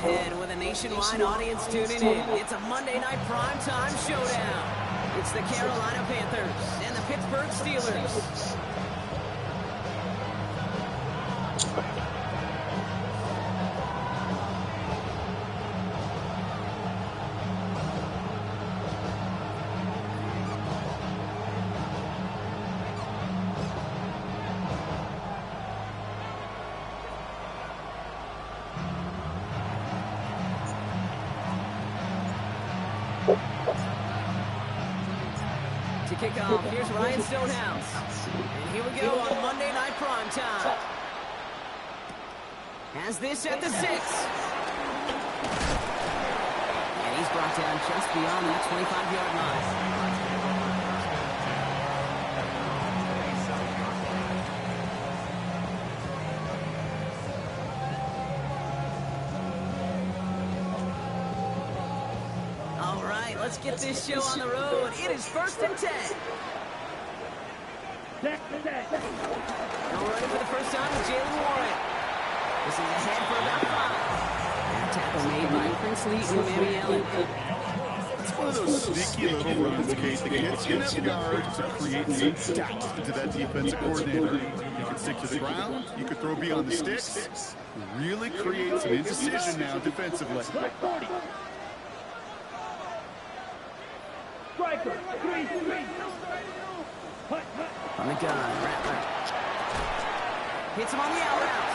And with a nationwide audience tuning in, it's a Monday night primetime showdown. It's the Carolina Panthers and the Pittsburgh Steelers. To kick off, here's Ryan Stonehouse. And here we go on Monday Night Primetime. Has this at the 6. And he's brought down just beyond that 25-yard line. Let's get this show on the road. It is 1st and 10. Now running for the first time with Jalen Warren. This is ahead for about 5. That tackle made by Princely and Mammy Allen. It's one of those sneaky little runs, Kate, that gets you enough yards to create some doubt into that defensive coordinator. You can stick to the ground. You can throw beyond the sticks. Really create some indecision now defensively. On the gun, Rattler. Hits him on the out route.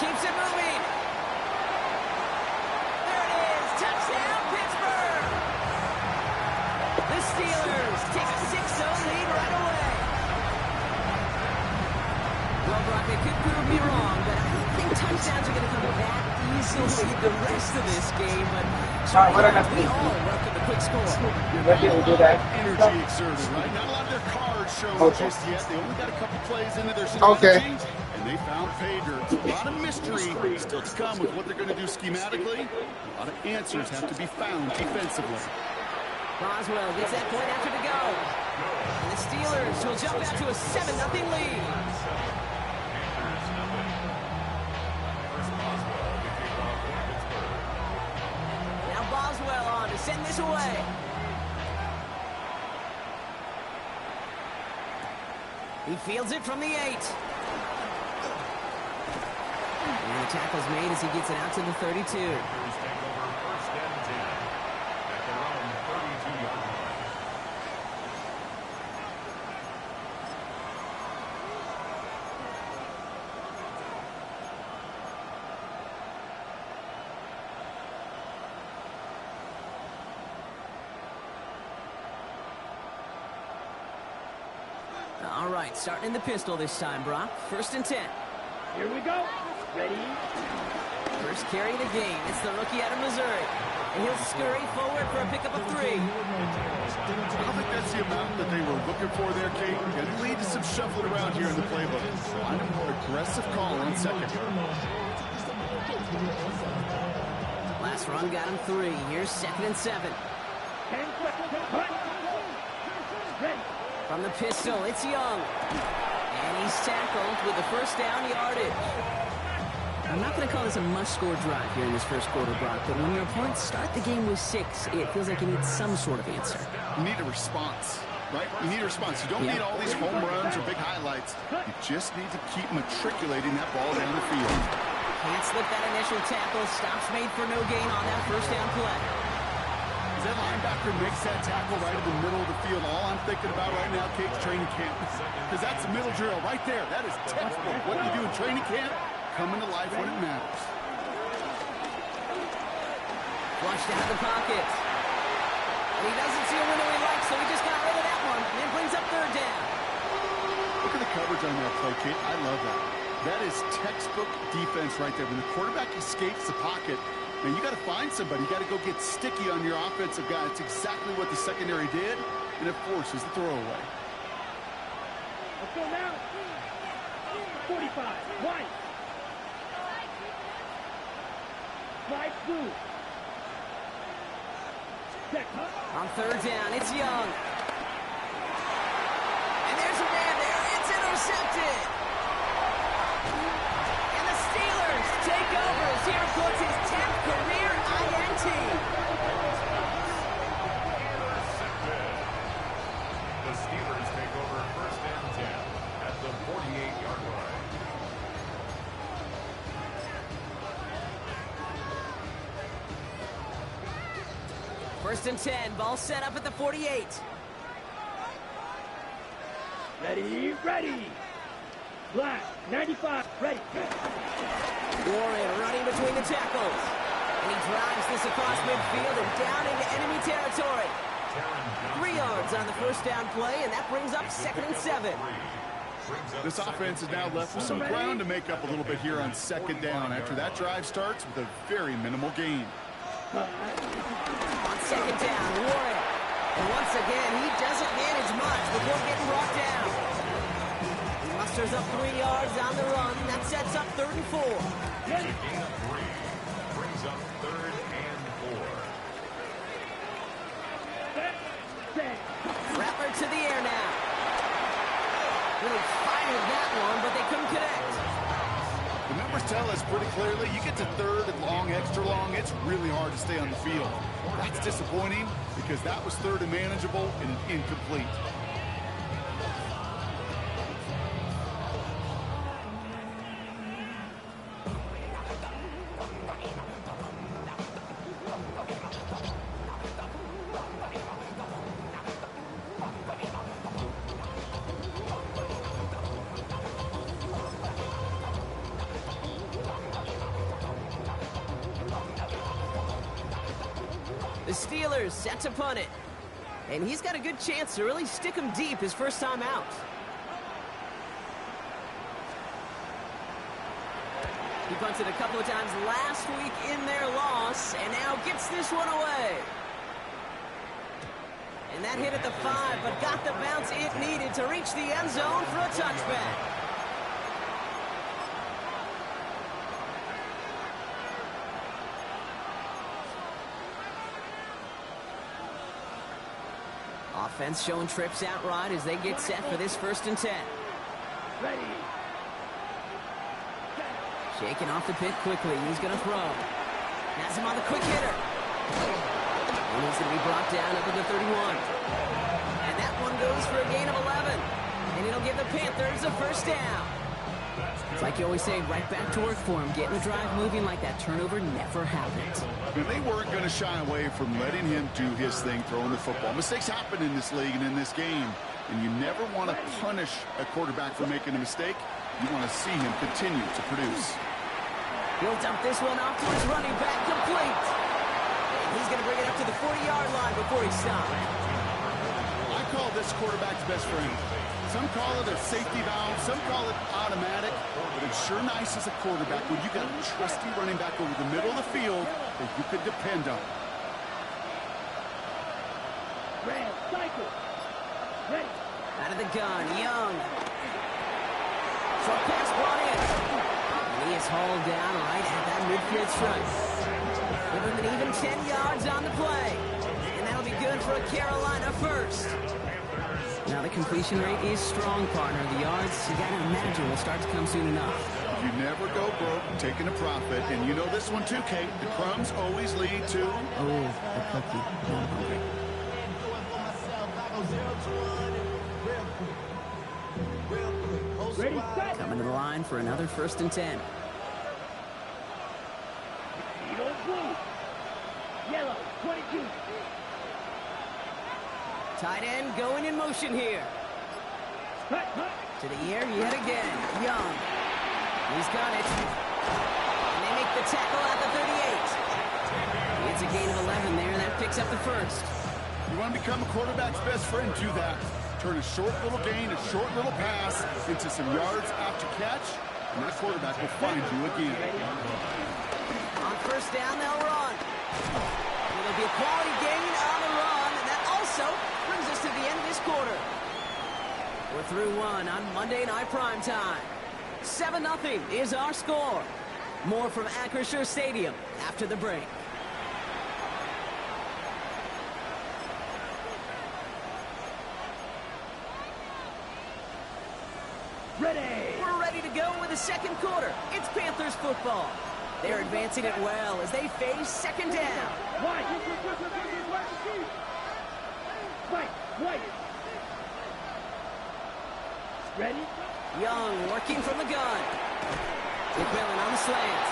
Keeps it moving. There it is. Touchdown, Pittsburgh. The Steelers take a 6-0 lead right away. Well, Brock, they could prove me wrong, but I don't think touchdowns are going to come that easily the rest of this game, but we all welcome the quick score. Energy exerted, right? Not a lot of their cards showing just yet. They only got a couple plays into their strategy, and they found pay dirt. A lot of mystery still to come with what they're going to do schematically. A lot of answers have to be found defensively. Boswell gets that point after to go. And the Steelers will jump out to a 7-0 lead. Boswell on to send this away. He fields it from the 8. And the tackle's made as he gets it out to the 32. All right, starting in the pistol this time, Brock. 1st and 10. Here we go. Ready? First carry of the game. It's the rookie out of Missouri. And he'll scurry forward for a pickup of 3. I don't think that's the amount that they were looking for there, Kate. It lead to some shuffling around here in the playbook. Find a more aggressive call on 2nd. Last run got him 3. Here's 2nd and 7. Ready. From the pistol, it's Young. And he's tackled with the first down yardage. I'm not going to call this a must-score drive here in this first quarter, Brock, but when your opponents start the game with 6, it feels like you need some sort of answer. You need a response, right? You need a response. You don't need all these home runs or big highlights. You just need to keep matriculating that ball down the field. Can't slip that initial tackle. Stops made for no gain on that first down play. That linebacker makes that tackle right in the middle of the field. All I'm thinking about right now, Kate's training camp. Because that's a middle drill right there. That is textbook. What you do in training camp, coming to life when it matters. Flushed out of the pocket. And he doesn't see a window he likes, so he just got rid of that one. And brings up 3rd down. Look at the coverage on that play, Kate. I love that. That is textbook defense right there. When the quarterback escapes the pocket, man, you got to find somebody. You got to go get sticky on your offensive guy. It's exactly what the secondary did, and it forces the throwaway. Let's go now. 45. White. Right through. On 3rd down, it's Young. And there's a man there. It's intercepted. And the Steelers take here puts his 10th career INT. The Steelers take over first and 10 at the 48-yard line. First and 10, ball set up at the 48. Ready, ready. Black, 95, ready. Warren running between the tackles. And he drives this across midfield and down into enemy territory. 3 yards on the first down play, and that brings up 2nd and 7. This offense is now left with some ground to make up a little bit here on 2nd down after that drive starts with a very minimal gain. On 2nd down, Warren. And once again, he doesn't manage much before getting brought down. He musters up 3 yards on the run. That sets up 3rd and 4. Gain of 3 brings up 3rd and 4. Rattler to the air now. Really fired that one, but they couldn't connect. The numbers tell us pretty clearly, you get to 3rd and long, extra long, it's really hard to stay on the field. That's disappointing because that was 3rd and manageable and incomplete. The Steelers set to punt it. And he's got a good chance to really stick him deep his first time out. He punted a couple of times last week in their loss, and now gets this one away. And that hit at the 5, but got the bounce it needed to reach the end zone for a touchback. Offense showing trips out right as they get set for this 1st and 10. Ready. Shaking off the pit quickly. He's going to throw. Has him on the quick hitter. And he's going to be brought down up at the 31. And that one goes for a gain of 11. And it'll give the Panthers a 1st down. It's like you always say, right back to work for him. Getting the drive moving like that turnover never happened. And they weren't going to shy away from letting him do his thing, throwing the football. Mistakes happen in this league and in this game. And you never want to punish a quarterback for making a mistake. You want to see him continue to produce. He'll dump this one off to his running back, complete. And he's going to bring it up to the 40-yard line before he stops. I call this quarterback's best friend. Some call it a safety valve, some call it automatic, but it's sure nice as a quarterback when you got a trusty running back over the middle of the field that you can depend on. Red, cycle. Ready. Out of the gun, Young. Short pass brought in. And he is hauled down right at that midfield stripe. Give him an even 10 yards on the play. And that'll be good for a Carolina 1st. Now the completion rate is strong, partner. The yards, you got to imagine, will start to come soon enough. You never go broke taking a profit. And you know this one too, Kate. The crumbs always lead to... Oh, the cookie. Now I'm hungry. Ready, set. Coming to the line for another 1st and 10. Yellow, blue. Yellow, 22. Tight end going in motion here. Cut, cut. To the air yet again. Young. He's got it. And they make the tackle at the 38. It's a gain of 11 there. That picks up the 1st. You want to become a quarterback's best friend, do that. Turn a short little gain, a short little pass into some yards after catch, and that quarterback will find you again. On 1st down, they'll run. It'll be a quality gain on the run, and that also brings us to the end of this quarter. We're through one on Monday Night Primetime. 7-0 is our score. More from Acrisure Stadium after the break. Ready. We're ready to go with the 2nd quarter. It's Panthers football. They're advancing it well as they face second down. Right. Ready? Young working from the gun. McMillan on the slant.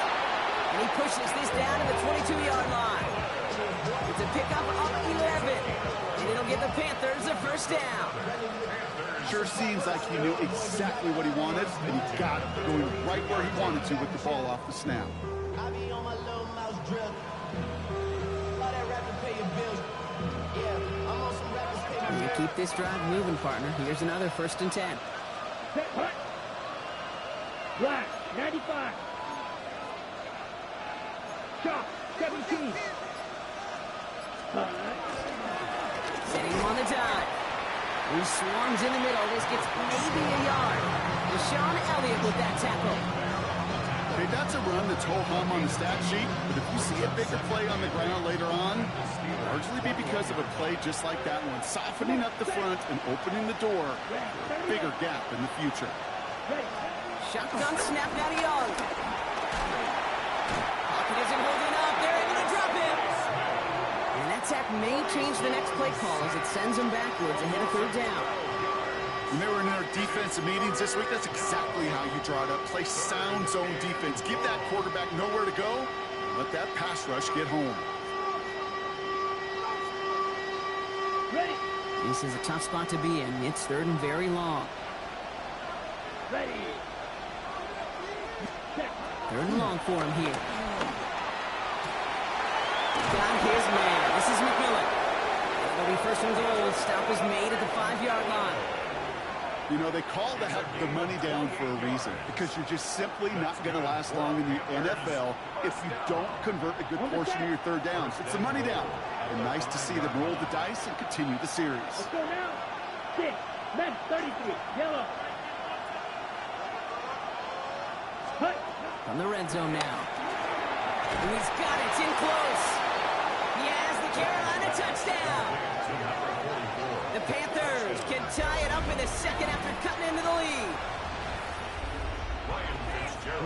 And he pushes this down to the 22-yard line. It's a pickup of 11. And it'll give the Panthers a first down. Sure seems like he knew exactly what he wanted, and he got it, going right where he wanted to with the ball off the snap. I be on my little mouse drip. All that rapping pay your bills. Yeah, I'm on some rappers pay my You keep this drive moving, partner. Here's another 1st and 10. Black, 95. Chop, 17. Setting him on the dime. He swarms in the middle. This gets maybe a yard. Deshaun Elliott with that tackle. Okay, that's a run that's ho-hum on the stat sheet, but if you see a bigger play on the ground later on, it'll largely be because of a play just like that one, softening up the front and opening the door for a bigger gap in the future. Shotgun snap now to Young. Pocket isn't holding up. They're able to drop him. And that sack may change the next play call as it sends them backwards ahead of 3rd down. When they were in their defensive meetings this week, that's exactly how you draw it up. Play sound zone defense. Give that quarterback nowhere to go. And let that pass rush get home. Ready? This is a tough spot to be in. It's 3rd and very long. Ready. 3rd and long for him here. Got his man. This is McMillan. It'll be 1st and goal. Stop is made at the 5-yard line. You know, they call that the money down for a reason, because you're just simply not going to last long in the NFL if you don't convert a good portion of your 3rd downs. It's the money down. And nice to see them roll the dice and continue the series. Let's go now. 6, men 33, yellow. Hut. From the red zone now. And he's got it. It's in close. He has the Carolina touchdown. The Panthers can tie it up in the 2nd after cutting into the lead.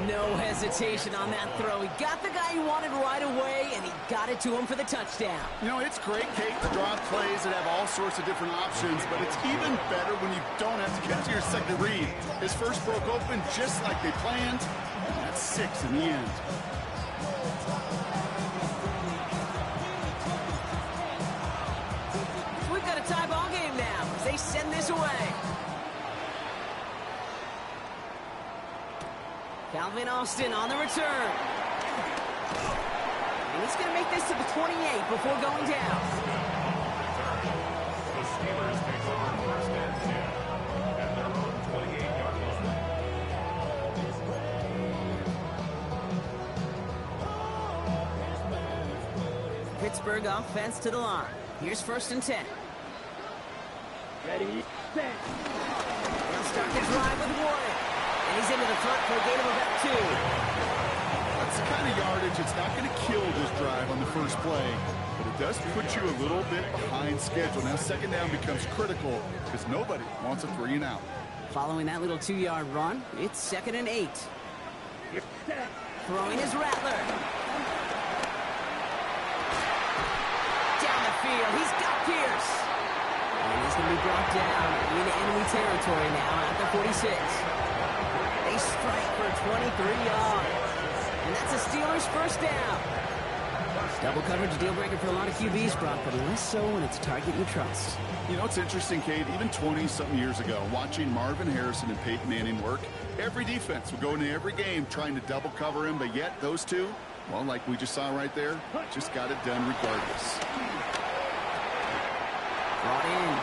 No hesitation on that throw. He got the guy he wanted right away, and he got it to him for the touchdown. You know, it's great, Kate, to draw plays that have all sorts of different options, but it's even better when you don't have to get to your second read. His first broke open just like they planned, and that's 6 in the end. We've got a tie ball game now as they send this away. Calvin Austin on the return. And he's going to make this to the 28 before going down. The Steelers take over 1st and 10 at their own 28-yard line. Pittsburgh offense to the line. Here's 1st and 10. Ready, set. They'll start the drive with Warren. And he's into the front for a gain of about 2. That's the kind of yardage it's not going to kill this drive on the first play, but it does put you a little bit behind schedule. Now 2nd down becomes critical because nobody wants a 3 and out. Following that little 2-yard run, it's 2nd and 8. Throwing his Rattler. Down the field, he's got Pierce. And he's going to be brought down in enemy territory now at the 46. They strike for 23 yards. And that's the Steelers' 1st down. Double coverage deal breaker for a lot of QBs, Brock, but less so when it's a target you trust. You know, it's interesting, Kate, even 20-something years ago, watching Marvin Harrison and Peyton Manning work, every defense would go into every game trying to double cover him, but yet those two, well, like we just saw right there, just got it done regardless. Brought in.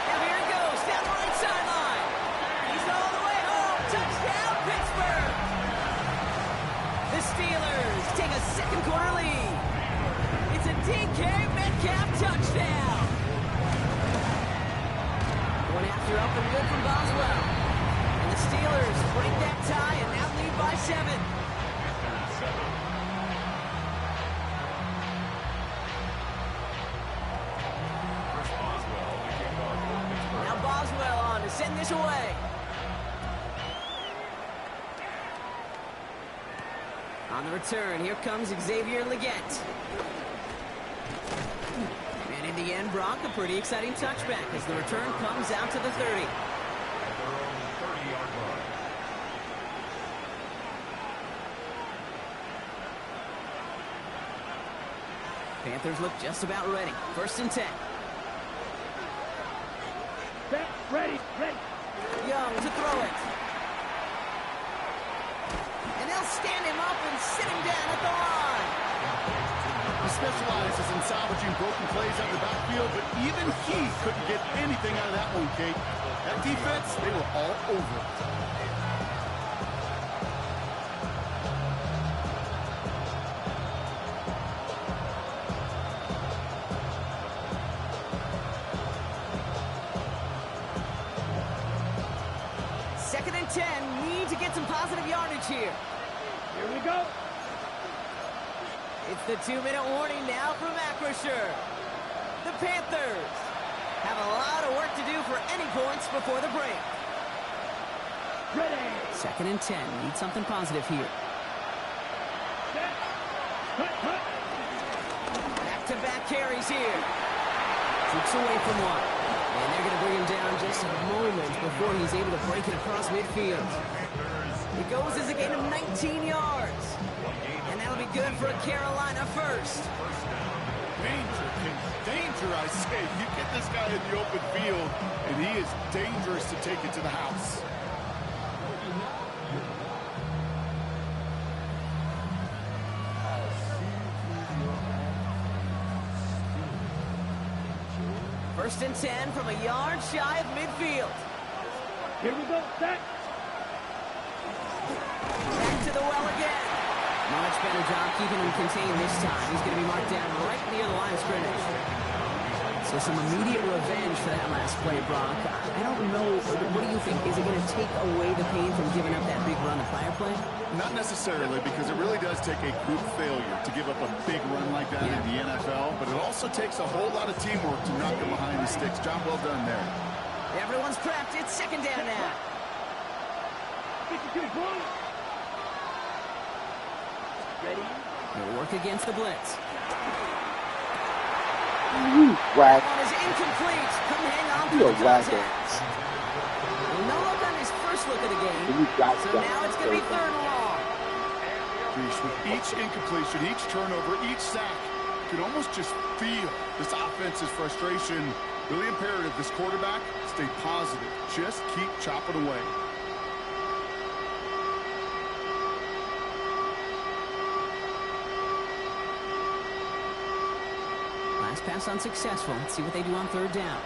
Now here he goes, down the right sideline. He's all the way home. Touchdown, Pittsburgh. The Steelers take a 2nd quarter lead. It's a DK Metcalf touchdown. Going after up and good from Boswell. And the Steelers break that tie and now lead by 7. Now Boswell on to send this away. On the return, here comes Xavier Leggett. And in the end, Brock, a pretty exciting touchback as the return comes out to the 30. At their own 30-yard line. Panthers look just about ready. 1st and 10. Set, ready, ready. Young to throw it. And they'll stand him up and sit him down at the line. He specializes in salvaging broken plays out of the backfield, but even he couldn't get anything out of that one, Kate. That defense, they were all over it. Second and 10. Need to get some positive yardage here. Here we go. It's the 2-minute warning now from Acrisure. The Panthers have a lot of work to do for any points before the break. Ready. Second and 10. Need something positive here. Set. Cut, cut. Back-to-back carries here. Keeps away from one. And they're going to bring him down just a moment before he's able to break it across midfield. It goes as a gain of 19 yards. And that'll be good for a Carolina first. Danger, danger, I say. You get this guy in the open field, and he is dangerous to take it to the house. First and 10 from a yard shy of midfield. Here we go. Set. Back to the well again. Much better job keeping him contained this time. He's going to be marked down right near the line of scrimmage. So some immediate revenge for that last play, Brock. I don't know. What do you think? Is it going to take away the pain from giving up that big run the prior play? Not necessarily, because it really does take a group failure to give up a big run like that in the NFL, but it also takes a whole lot of teamwork to knock them behind the sticks. Job well done there. Everyone's prepped. It's second down now. 52 points. Ready. He'll work against the blitz. Whack. Ball is incomplete. Couldn't hang on to You're the whacking. Jets. No look on his first look of the game. You got So that. now it's going to be 3rd and long. With each incompletion, each turnover, each sack, you can almost just feel this offense's frustration. Really imperative, this quarterback, stay positive. Just keep chopping away. Last pass unsuccessful. Let's see what they do on 3rd down.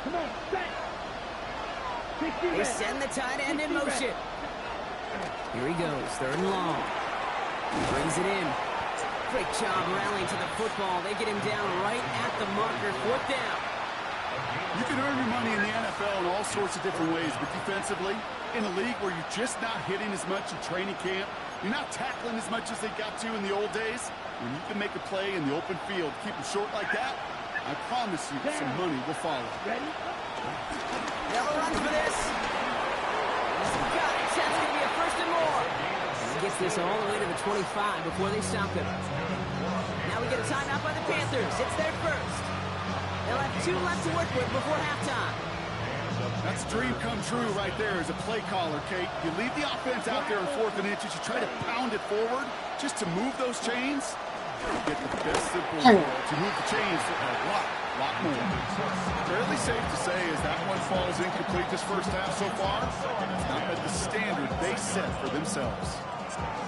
Come on. Set. 60 They red. send the tight end in motion. Here he goes, 3rd and long. He brings it in. Great job rallying to the football. They get him down right at the marker. 4th down. You can earn your money in the NFL in all sorts of different ways, but defensively, in a league where you're just not hitting as much in training camp, you're not tackling as much as they got to in the old days, when you can make a play in the open field, keep them short like that, I promise you some money will follow. Ready. They'll run for this. He's got it. That's going to be a 1st and more. And he gets this all the way to the 25 before they stop him. Now we get a timeout by the Panthers. It's their first. They'll have 2 left to work with before halftime. That's a dream come true right there as a play caller, Kate. You leave the offense out there in 4th and inches. You try to pound it forward just to move those chains. Get the best simple to move the chains a lot more. Fairly safe to say as that one falls incomplete this first half so far, it's not at the standard they set for themselves.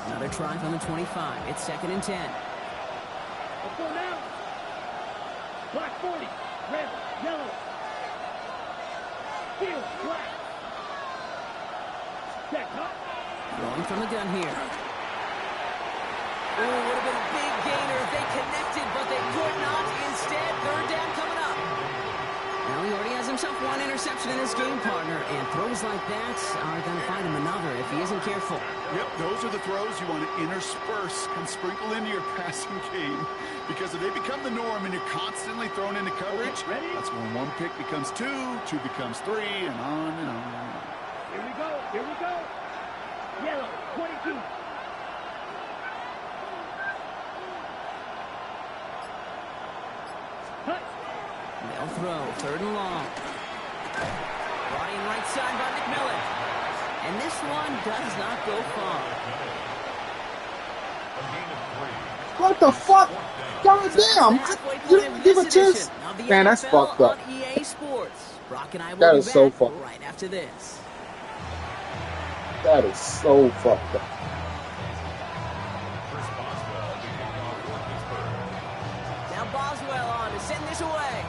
Another try from the 25. It's 2nd and 10. Let's go now. Black 40. Red. Yellow. Steel. Black. Set. Cut. Going from the gun here. Oh, would have been a big gainer if they connected, but they could not. Instead, 3rd down coming up. Now he already has himself 1 interception in his game, partner, and throws like that are going to find him another if he isn't careful. Yep, those are the throws you want to intersperse and sprinkle into your passing game. Because if they become the norm and you're constantly thrown into coverage, that's when 1 pick becomes 2, 2 becomes 3, and on and on and on. Here we go. Here we go. Yellow. 22. throw. 3rd and long. Brought in right side by McMillan. And this one does not go far. What the fuck? God damn! You didn't give a chance. Man, that's fucked up. EA Sports. Brock and I will That be is so back fucked. right after this. That is so fucked up. Now Boswell on to send this away.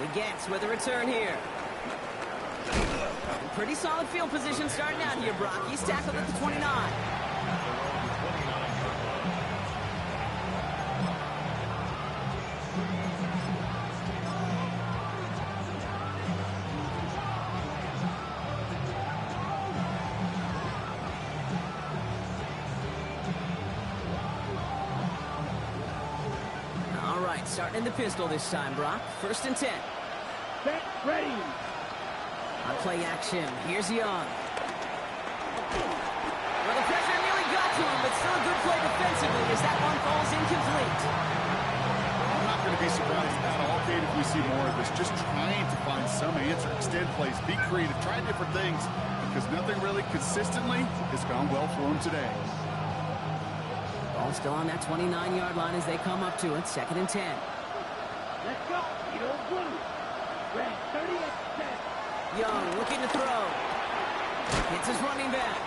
Legets with a return here. Pretty solid field position starting out here, Brock. He's tackled at the 29. All right, starting in the pistol this time, Brock. 1st and 10. Set, ready. On play action, here's Young. Well, the pressure nearly got to him, but still a good play defensively as that one falls incomplete. I'm not going to be surprised at all, Kate, if we see more of this. Just trying to find some answer, extend plays, be creative, try different things, because nothing really consistently has gone well for him today. Ball still on that 29-yard line as they come up to it. 2nd and 10. Let's go. Eagle blue. Red 30 at set. Young looking to throw. Hits his running back.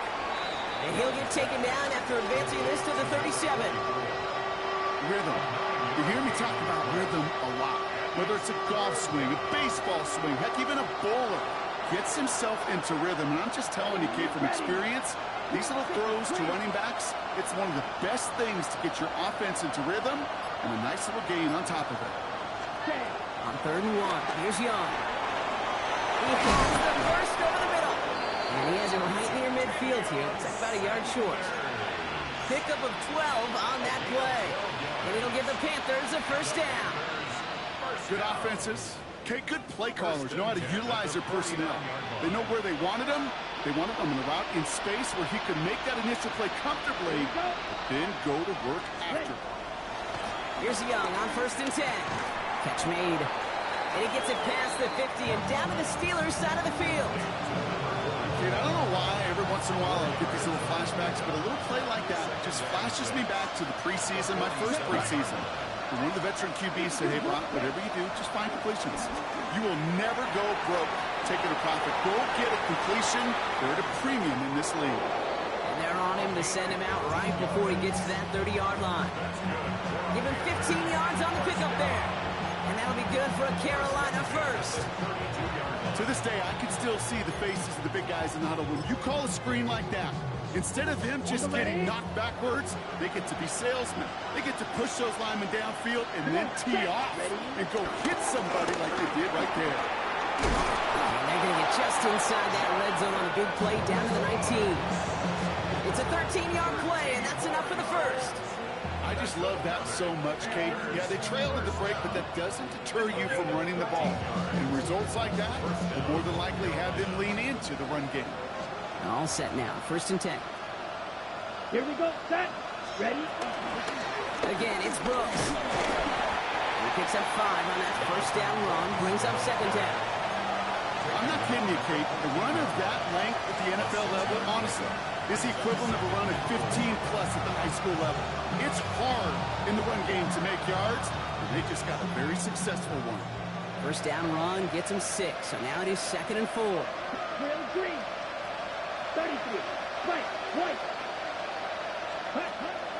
And he'll get taken down after advancing this to the 37. Rhythm. You hear me talk about rhythm a lot. Whether it's a golf swing, a baseball swing, heck, even a bowler gets himself into rhythm. And I'm just telling you, Kate, from experience, these little throws to running backs, it's one of the best things to get your offense into rhythm and a nice little gain on top of it. On 3rd and 1, here's Young. He hits the burst over the middle. And he has him right near midfield here. It's about a yard short. Pickup of 12 on that play. And it'll give the Panthers a 1st down. Good offenses. Okay, good play callers know how to utilize their personnel. They know where they wanted them. They wanted them in the route in space where he could make that initial play comfortably, but then go to work after. Here's Young on 1st and 10. Catch made. And he gets it past the 50 and down to the Steelers' side of the field. Dude, I don't know why every once in a while I get these little flashbacks, but a little play like that just flashes me back to the preseason, my first preseason. And one of the veteran QBs said, hey, Brock, whatever you do, just find completions. You will never go broke taking a profit. Go get a completion. They're at a premium in this league. And they're on him to send him out right before he gets to that 30-yard line. Give him 15 yards on the pickup there. And that'll be good for a Carolina 1st. To this day, I can still see the faces of the big guys in the huddle. When you call a screen like that, instead of them just getting knocked backwards, they get to be salesmen. They get to push those linemen downfield and then tee off and go hit somebody like they did right there. And they're going to get just inside that red zone on a big play down to the 19. It's a 13-yard play, and that's enough for the 1st. I just love that so much, Kate. Yeah, they trailed at the break, but that doesn't deter you from running the ball. And results like that will more than likely have them lean into the run game. All set now. 1st and 10. Here we go. Set. Ready. Again, it's Brooks. He picks up 5 on that 1st down run. Brings up 2nd down. I'm not kidding you, Kate. The run of that length at the NFL level, honestly, is the equivalent of a run of 15-plus at the high school level. It's hard in the run game to make yards, and they just got a very successful one. 1st down run gets him 6, so now it is 2nd and 4. Trail green. 33. Right. White.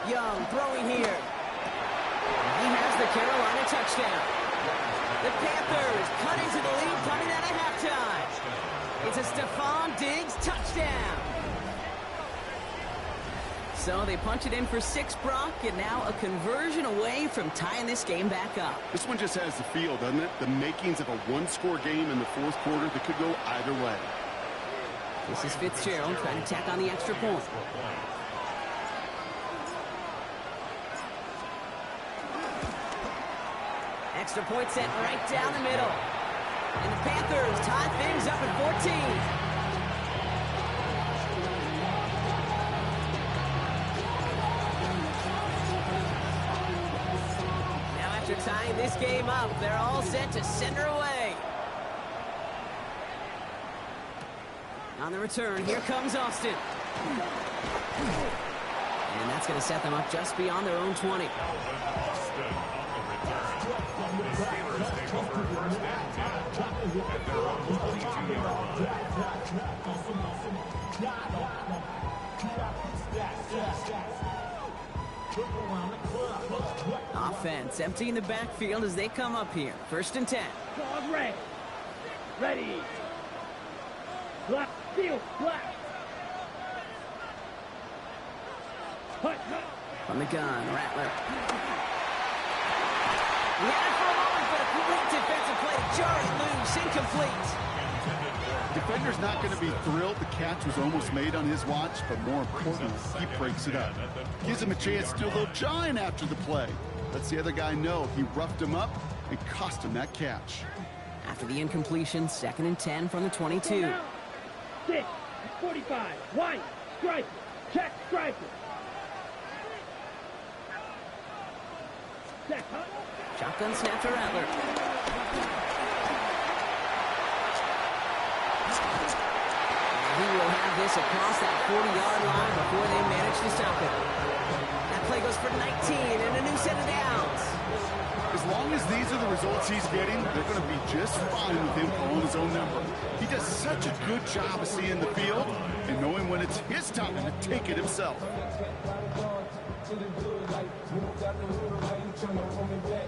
Young throwing here. He has the Carolina touchdown. The Panthers cut into the lead coming out of halftime. It's a Stephon Diggs touchdown. So they punch it in for 6, Brock, and now a conversion away from tying this game back up. This one just has the feel, doesn't it? The makings of a one-score game in the 4th quarter that could go either way. This is Fitzgerald trying to tack on the extra point. Extra point set right down the middle. And the Panthers tie things up at 14. this game up. They're all set to send her away. On the return, here comes Austin. And that's going to set them up just beyond their own 20. Offense emptying the backfield as they come up here. 1st and 10. Dog red. Ready. Block. Field. Block. Hut. From the gun, Rattler. He had it for a moment, but a great defensive play to jar it loose. Incomplete. Defender's not going to be thrilled the catch was almost made on his watch, but more importantly, he breaks it up. Gives him a chance to do a little jawing after the play. Lets the other guy know he roughed him up and cost him that catch. After the incompletion, 2nd and 10 from the 22. 6, 45, white, striker, check striker. Check, huh? Shotgun snap to Rattler. He will have this across that 40-yard line before they manage to stop it. That play goes for 19 and a new set of downs. As long as these are the results he's getting, they're going to be just fine with him calling his own number. He does such a good job of seeing the field and knowing when it's his time to take it himself.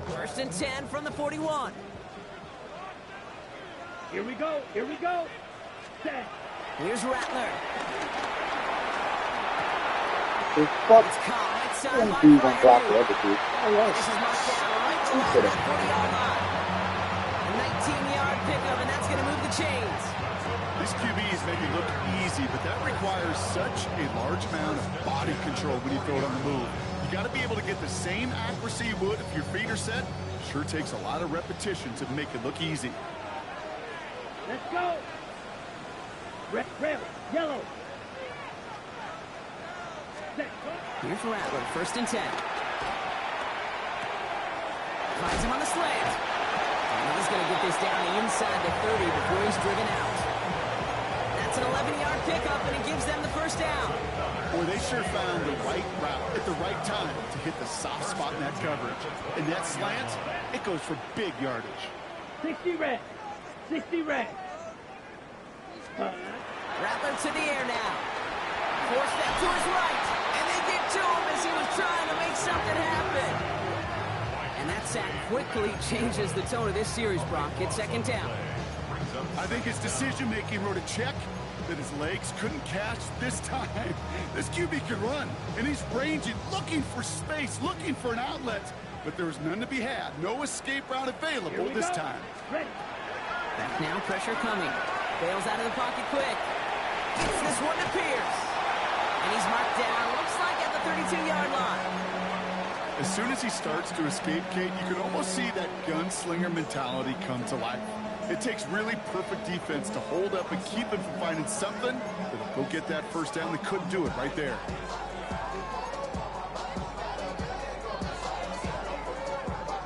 1st and 10 from the 41. Here we go. Here we go. Set. Here's Rattler. The fuck? It's caught right side Don't by do one block the Friday. other two. This is marked down right to the 40-yard line. A 19-yard pickup, and that's going to move the chains. This QB is making it look easy, but that requires such a large amount of body control when you throw it on the move. You got to be able to get the same accuracy you would if your feet are set. Sure takes a lot of repetition to make it look easy. Let's go. Red, yellow. Set. Here's Rattler, 1st and 10. Finds him on the slant. And he's going to get this down inside the 30 before he's driven out. That's an 11-yard pickup, and it gives them the 1st down. Boy, they sure found the right route at the right time to hit the soft spot in that coverage. And that slant, it goes for big yardage. 60 red. 60 red. Rattler to the air now. Forced that to his right. And they get to him as he was trying to make something happen. And that sack quickly changes the tone of this series, Brock. It's 2nd down. I think his decision-making wrote a check that his legs couldn't catch this time. This QB can run, and he's ranging, looking for space, looking for an outlet. But there was none to be had. No escape route available this time. Ready. Back now, pressure coming. Bails out of the pocket quick. Gets this one to Pierce. And he's marked down, looks like at the 32-yard line. As soon as he starts to escape, Kate, you can almost see that gunslinger mentality come to life. It takes really perfect defense to hold up and keep him from finding something that'll go get that 1st down. They couldn't do it right there.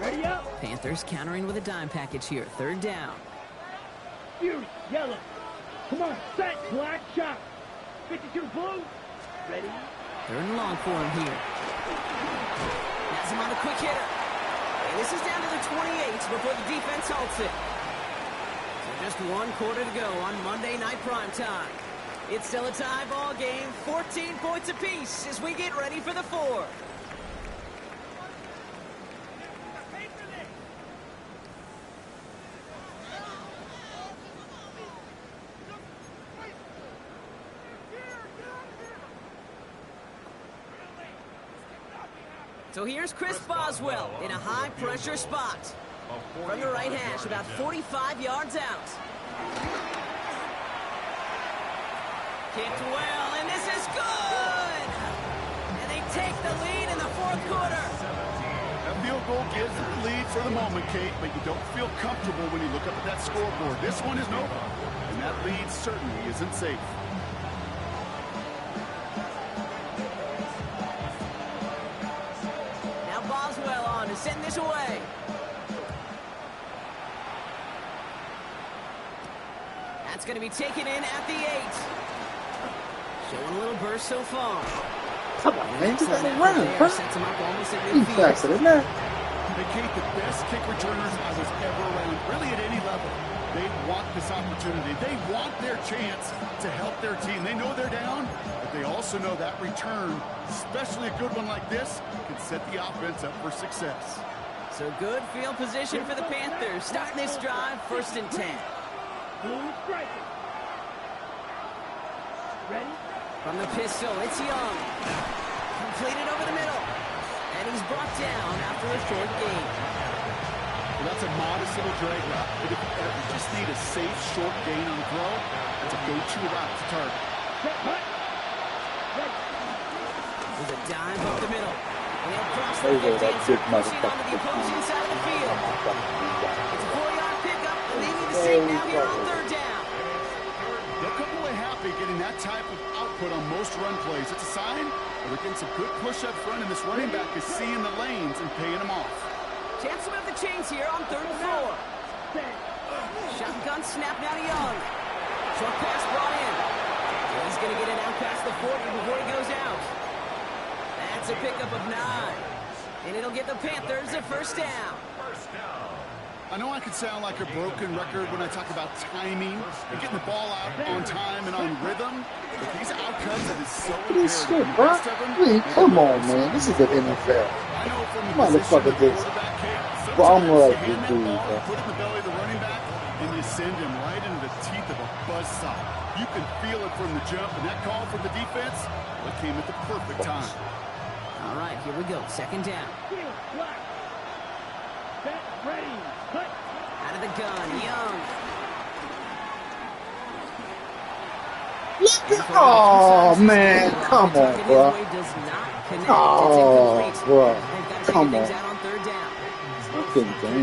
Ready up. Panthers countering with a dime package here. 3rd down. Fury, yellow. Come on, set, black shot. 52 blue. Ready. 3rd and long for him here. Has him on a quick hitter. And this is down to the 28 before the defense halts it. So just 1 quarter to go on Monday Night Primetime. It's still a tie ball game, 14 points apiece as we get ready for the 4th. So here's Chris Boswell in a high-pressure spot. From the right hash, about 45 yards out. Kicked well, and this is good! And they take the lead in the 4th quarter. That field goal gives the lead for the moment, Kate, but you don't feel comfortable when you look up at that scoreboard. This one isn't over, and that lead certainly isn't safe. Now Boswell on to send this away. That's going to be taken in at the 8. Showing a little burst so far. Come on, man. You gotta run, bro. Sets him up almost at Be faster than that. They Kate, the best kick returners I was ever around, really at any level. They want this opportunity. They want their chance to help their team. They know they're down, but they also know that return, especially a good one like this, can set the offense up for success. So good field position for the Panthers. Starting this drive, 1st and 10. Ready? From the pistol, it's Young. Completed over the middle. And he's brought down after a short gain. Well, that's a modest little drag route. But if you ever just need a safe, short gain on the throw, that's a go-to route to target. There's a dive up the middle. And he'll cross the 50 and start pushing onto the opposing side of the field. It's a 4-yard pickup, and they need to save now here on 3rd down. They'll come away happy getting that type of output on most run plays. It's a sign that they're getting some good push up front, and this running back is seeing the lanes and paying them off. Chance to move the chains here on 3rd and 4. Shotgun snap now to Young. Short pass brought in. And he's going to get it out past the 40 before he goes out. That's a pickup of 9. And it'll get the Panthers a 1st down. I know I could sound like a broken record when I talk about timing and getting the ball out on time and on rhythm, but these outcomes that is so Shit, bro. Please, come on, man. This is the NFL. I know from the Motherfucker, this. Bro, I'm like this dude, bro. Put it in the belly of the running back, and you send him right into the teeth of a buzzsaw. You can feel it from the jump, and that call from the defense, well, it came at the perfect time. All right, here we go. 2nd down. Set, ready, cut. Out of the gun, Young. Oh, man. Come on, bro. Oh, bro. Come on.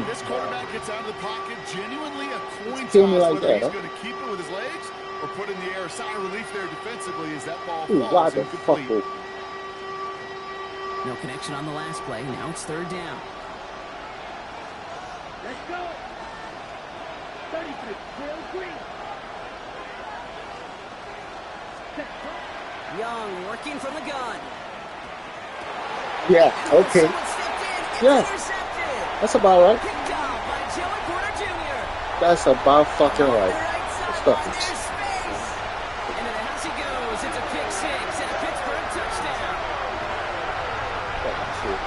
This quarterback gets out of the pocket genuinely a coin Kill me toss, like whether that, he's huh? going to keep it with his legs or put in the air. Sigh of relief there defensively as that ball Dude, why falls the fuck incomplete. No connection on the last play. Now it's 3rd down. Let's go. 33, Trail Green. Set, cut. Young working from the gun. Yeah, okay. Someone stepped in. It's Yeah. intercepted. That's about right. Picked off by Joey Porter Jr. That's about fucking On the right. right side, That's fucking there's space. Into the house he goes. It's a pick 6 and a Pittsburgh touchdown. shit.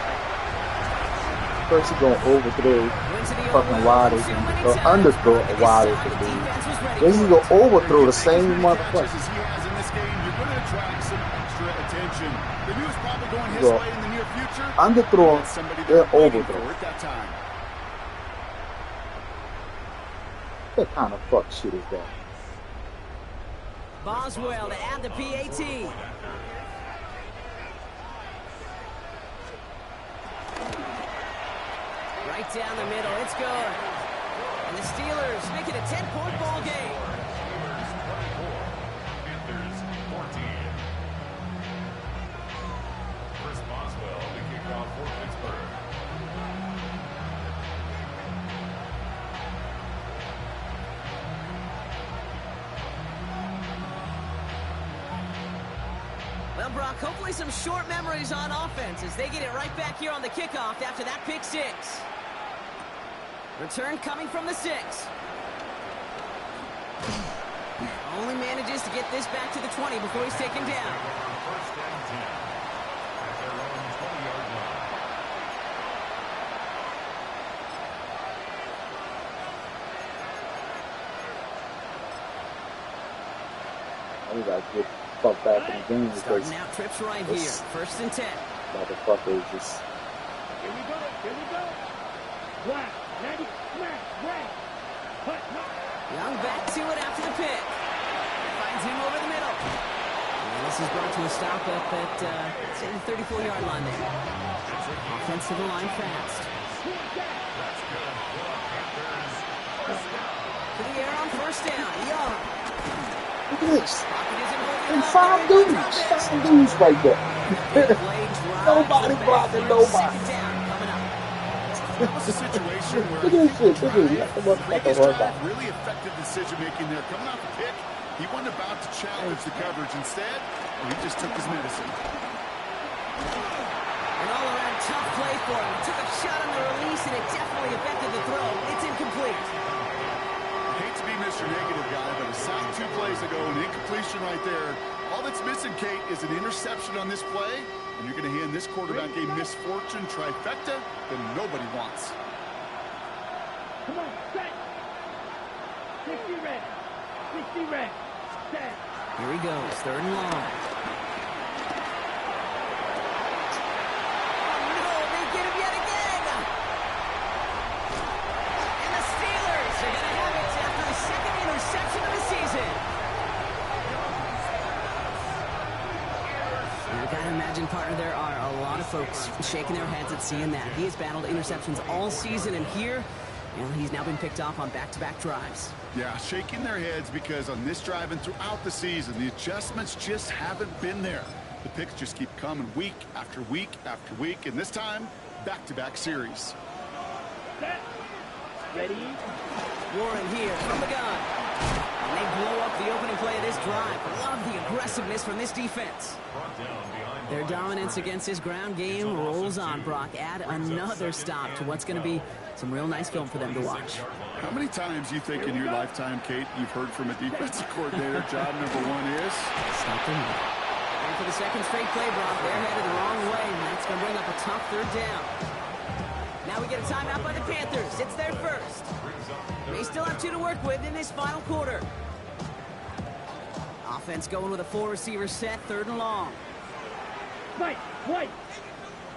First he's gonna overthrow Went to the fucking overload Waders too and many or times. underthrow But this Waders time to the do. defense was ready Then for he's it. gonna overthrow the As same many motherfucker. catches as he has in this game, you're going to attract some extra attention. The news probably going his Bro, way in the near future. underthrow, That's somebody they're they're waiting overthrow. for at that time. What kind of fuck shit is that? Boswell to add the PAT. Right down the middle, it's good. And the Steelers make it a 10-point ball game. Panthers 14. Chris Boswell, the kickoff for Pittsburgh. Well, Brock, hopefully some short memories on offense as they get it right back here on the kickoff after that pick 6. Return coming from the 6. Only manages to get this back to the 20 before he's taken down. First and 10 at their own 20-yard line. We gotta get fucked back in the game because Starting out trips right here. 1st and 10. motherfucker is just Here we go, here we go. Black, 90, smash, right. Cut, no. Young back to it after the pick. Finds him over the middle. And this is brought to a stop up at, say, the 34-yard line there. Offense to the line fast. To the air on 1st down. Young. look at this. Pocket isn't holding And up. 5 dudes. 5 dudes right there. Big play drive Nobody to the blocking backfield. nobody. 2nd down coming up. That was a situation where Look at this shit. Look at this. previous drive really affected decision-making there. Coming off the pick, he wasn't about to challenge the coverage. Instead, he just took his medicine. An all-around tough play for him. He took a shot on the release, and it definitely affected the throw. It's incomplete. I hate to be Mr. Negative guy, but a sack 2 plays ago, an incompletion right there. All that's missing, Kate, is an interception on this play, and you're going to hand this quarterback a misfortune trifecta that nobody wants. Come on, set. 60 red. 60 red. Set. Here he goes, 3rd and long. Oh, no, they get him yet again. And the Steelers are going to have it after the 2nd interception of the season. You got to imagine, partner, there are a lot of folks shaking their heads at seeing that. He has battled interceptions all season, and here, well, he's now been picked off on back-to-back drives. Yeah, shaking their heads because on this drive and throughout the season, the adjustments just haven't been there. The picks just keep coming week after week after week, and this time, back-to-back series. Set. Ready. Warren here from the gun. And they blow up the opening play of this drive. Love the aggressiveness from this defense. Their dominance against his ground game rolls on, Brock. Add another stop to what's going to be some real nice film for them to watch. How many times you think in your lifetime, Kate, you've heard from a defensive coordinator, job number 1 is? Stop them. And for the 2nd straight play, Brock, they're headed the wrong way, and that's going to bring up a tough 3rd down. Now we get a timeout by the Panthers. It's their first. They still have 2 to work with in this final quarter. Offense going with a 4-receiver set, 3rd and long. Mike, White.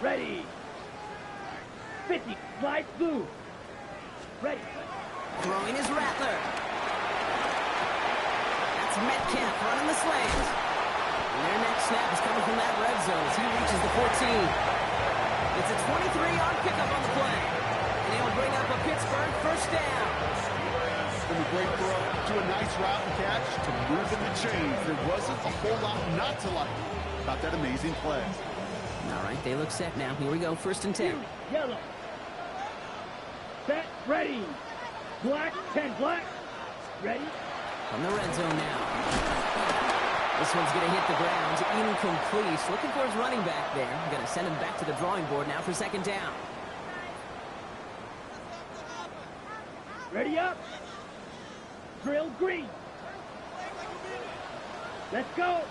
Ready. 50. Slide blue. Ready. Throwing is Rattler. That's Metcalf running the slant. And their next snap is coming from that red zone as he reaches the 14. It's a 23-yard pickup on the play. And they will bring up a Pittsburgh 1st down. From a great throw to a nice route and catch to moving the chains. There wasn't a whole lot not to like about that amazing play. All right, they look set now. Here we go, 1st and 10. Yellow. Set. Ready. Black. 10 black. Ready. From the red zone now. This one's going to hit the ground. Incomplete. Looking for his running back there. Going to send him back to the drawing board now for 2nd down. Ready up. Drill green. Let's go.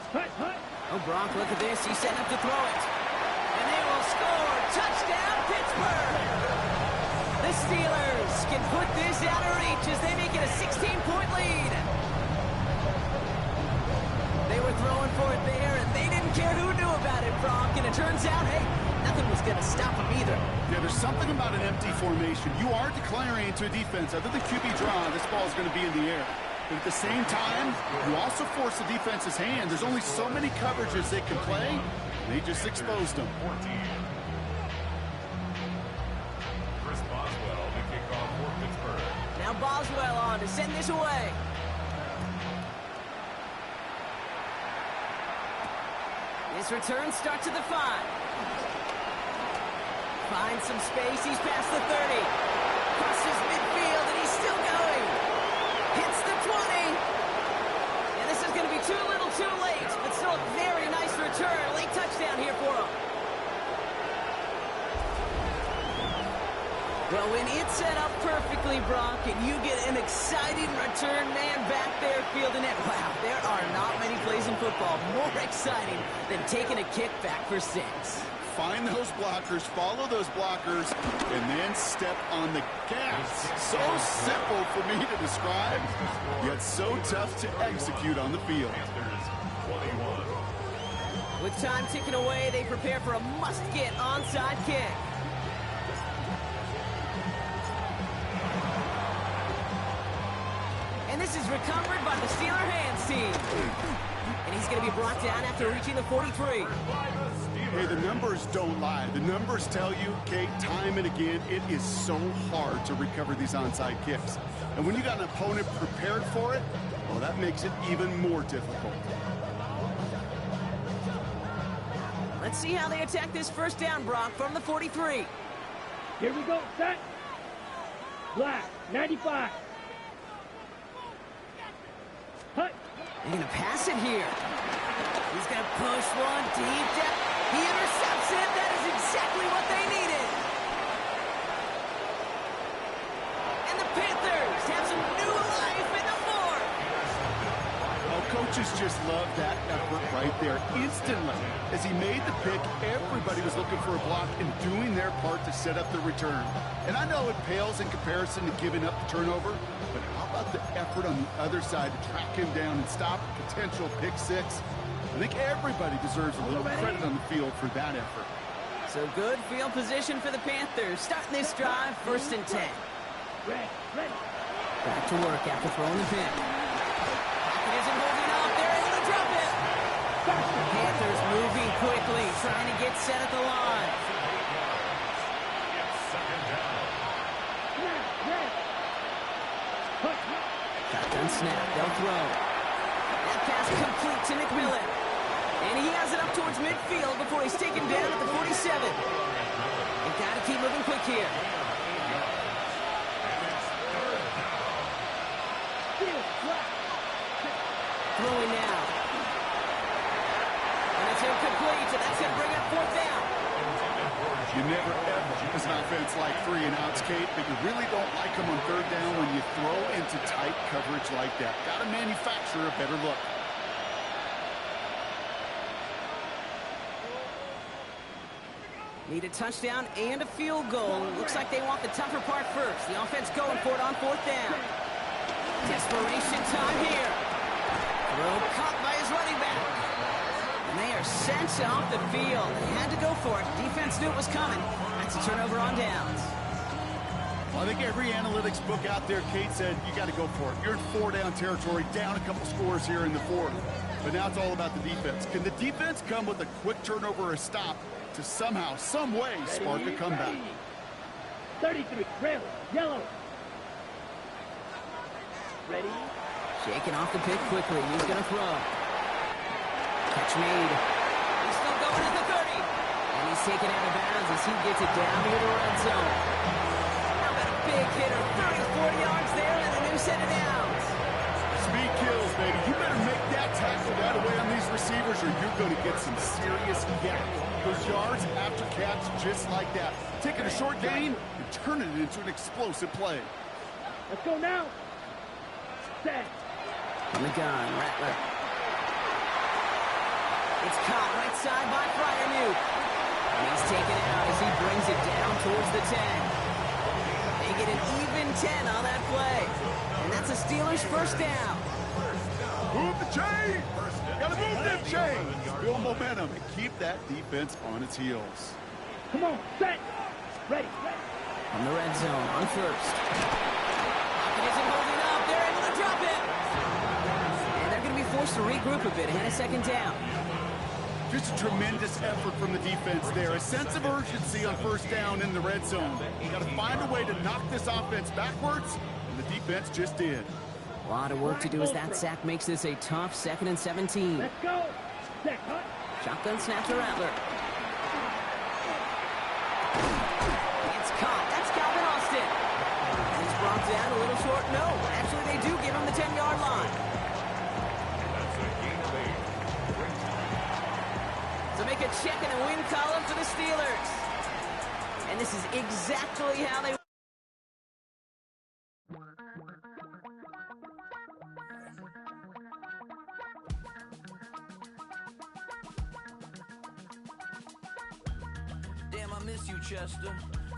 Hut, hut. Oh, Brock, look at this. He's setting up to throw it. And they will score. Touchdown, Pittsburgh. The Steelers can put this out of reach as they make it a 16-point lead. They were throwing for it there, and they didn't care who knew about it, Brock. And it turns out, hey, nothing was going to stop them either. Yeah, there's something about an empty formation. You are declaring to a defense, other than QB draw, this ball is going to be in the air. But at the same time, you also force the defense's hand. There's only so many coverages they can play. And they just exposed them. Chris Boswell to kick off for Pittsburgh. Now Boswell on to send this away. This return starts at the 5. Finds some space. He's past the 30. Crosses midfield, and he's still going. Hits the 20. And this is going to be too little too late, but still a very nice return. Late touchdown here for him. Well, when it's set up perfectly, Brock, and you get an exciting return man back there fielding it, wow, there are not many plays in football more exciting than taking a kick back for 6. Find those blockers, follow those blockers, and then step on the gas. So simple for me to describe, yet so tough to execute on the field. With time ticking away, they prepare for a must-get onside kick. And this is recovered by the Steeler hands team. And he's going to be brought down after reaching the 43. Hey, the numbers don't lie. The numbers tell you, Kate, time and again, it is so hard to recover these onside kicks. And when you got an opponent prepared for it, well, that makes it even more difficult. Let's see how they attack this 1st down, Brock, from the 43. Here we go. Set. Black. 95. Hut. They're going to pass it here. He's going to push one deep down. He intercepts it. That is exactly what they needed. And the Panthers have some new life in the fourth. Oh, coaches just love that effort right there. Instantly, as he made the pick, everybody was looking for a block and doing their part to set up the return. And I know it pales in comparison to giving up the turnover, but how about the effort on the other side to track him down and stop a potential pick six? I think everybody deserves a little credit on the field for that effort. So good field position for the Panthers. Starting this drive, 1st and 10. Back to work after throwing the pin. He isn't holding up. They're able to drop it. Panthers moving quickly, trying to get set at the line. Shotgun snap. They'll throw. That pass complete to McMillan. And he has it up towards midfield before he's taken down at the 47. And got to keep moving quick here. Throwing now. And it's incomplete, so that's going to bring up 4th down. You never ever use an offense like 3 and outs, Kate, but you really don't like them on 3rd down when you throw into tight coverage like that. Got to manufacture a better look. Need a touchdown and a field goal. Looks like they want the tougher part first. The offense going for it on 4th down. Desperation time here. Throw caught by his running back. And they are sent off the field. They had to go for it. Defense knew it was coming. That's a turnover on downs. Well, I think every analytics book out there, Kate said, you got to go for it. You're in 4-down territory, down a couple scores here in the 4th. But now it's all about the defense. Can the defense come with a quick turnover or a stop to somehow, some way, spark a comeback? 33, red, yellow. Ready? Shaking off the pick quickly. He's going to throw. Catch made. He's still going at the 30. And he's taken out of bounds as he gets it down near the red zone. How about a big hitter? 30, 40 yards there and a new set of downs. Speed kills, baby. You better make that tackle right away on these receivers or you're going to get some serious yak. Those yards after catch just like that. Taking a short gain and turning it into an explosive play. Let's go now. Set. On the gun, Rattler. It's caught right side by Fryermuth. And he's taken out as he brings it down towards the 10. They get an even 10 on that play. And that's a Steelers 1st down. Move the chain! Gotta move them chains! Build momentum and keep that defense on its heels. Come on, set. Ready. On the red zone, on 1st. Pocket isn't holding up. They're able to drop it. And they're going to be forced to regroup a bit ahead of 2nd down. Just a tremendous effort from the defense there. A sense of urgency on 1st down in the red zone. You got to find a way to knock this offense backwards, and the defense just did. A lot of work to do as that sack makes this a tough 2nd and 17. Let's go. Set, cut. Shotgun snap to Rattler. It's caught. That's Calvin Austin. He's brought down a little short. No, actually they do give him the 10-yard line. That's a gain of 8. So make a check in the win column for the Steelers. And this is exactly how they... Damn, I miss you, Chester.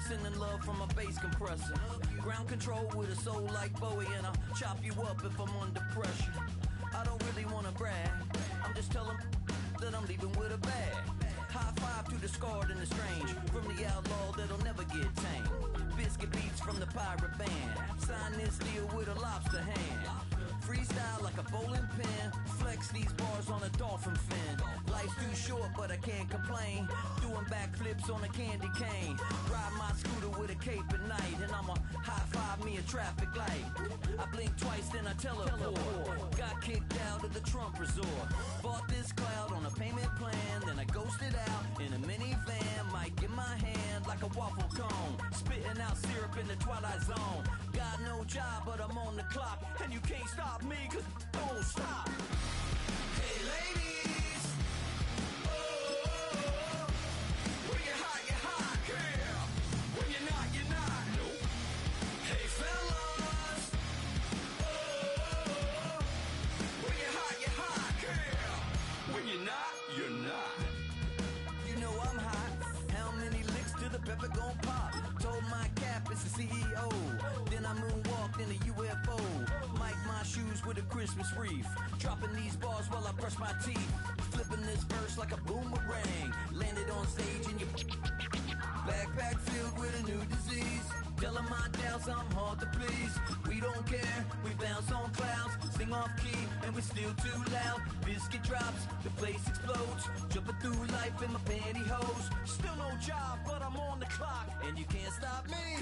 Sending love from a bass compressor. Ground control with a soul like Bowie, and I'll chop you up if I'm under pressure. I don't really want to brag. I'm just telling that I'm leaving with a bag. High five to the scarred and the strange. From the outlaw that'll never get tamed. Biscuit beats from the pirate band. Sign this deal with a lobster hand. Freestyle like a bowling pin. Flex these bars on a dolphin fin. Like Life's too short, but I can't complain. Doing backflips on a candy cane. Ride my scooter with a cape at night, and I'ma high-five me a traffic light. I blink twice, then I teleport. Got kicked out of the Trump resort. Bought this cloud on a payment plan, then I ghosted out in a minivan. Might get my hand like a waffle cone, spitting out syrup in the twilight zone. Got no job, but I'm on the clock, and you can't stop me, cause don't stop. Hey ladies, oh, when you're hot, girl. When you're not, nope. Hey fellas, oh, when you're hot, girl. When you're not, you're not. You know I'm hot. How many licks till the pepper gon' pop? Told my cap it's the CEO. Then I moonwalked in a UFO. Mic my shoes with a Christmas wreath. Dropping these bars while I brush my teeth. Flipping this verse like a boomerang. Landed on stage in your backpack filled with a new disease. Telling my doubts I'm hard to please. We don't care, we bounce on clouds. Sing off key and we're still too loud. Biscuit drops, the place explodes. Jumping through life in my pantyhose. Still no job, but I'm on the clock, and you can't stop me.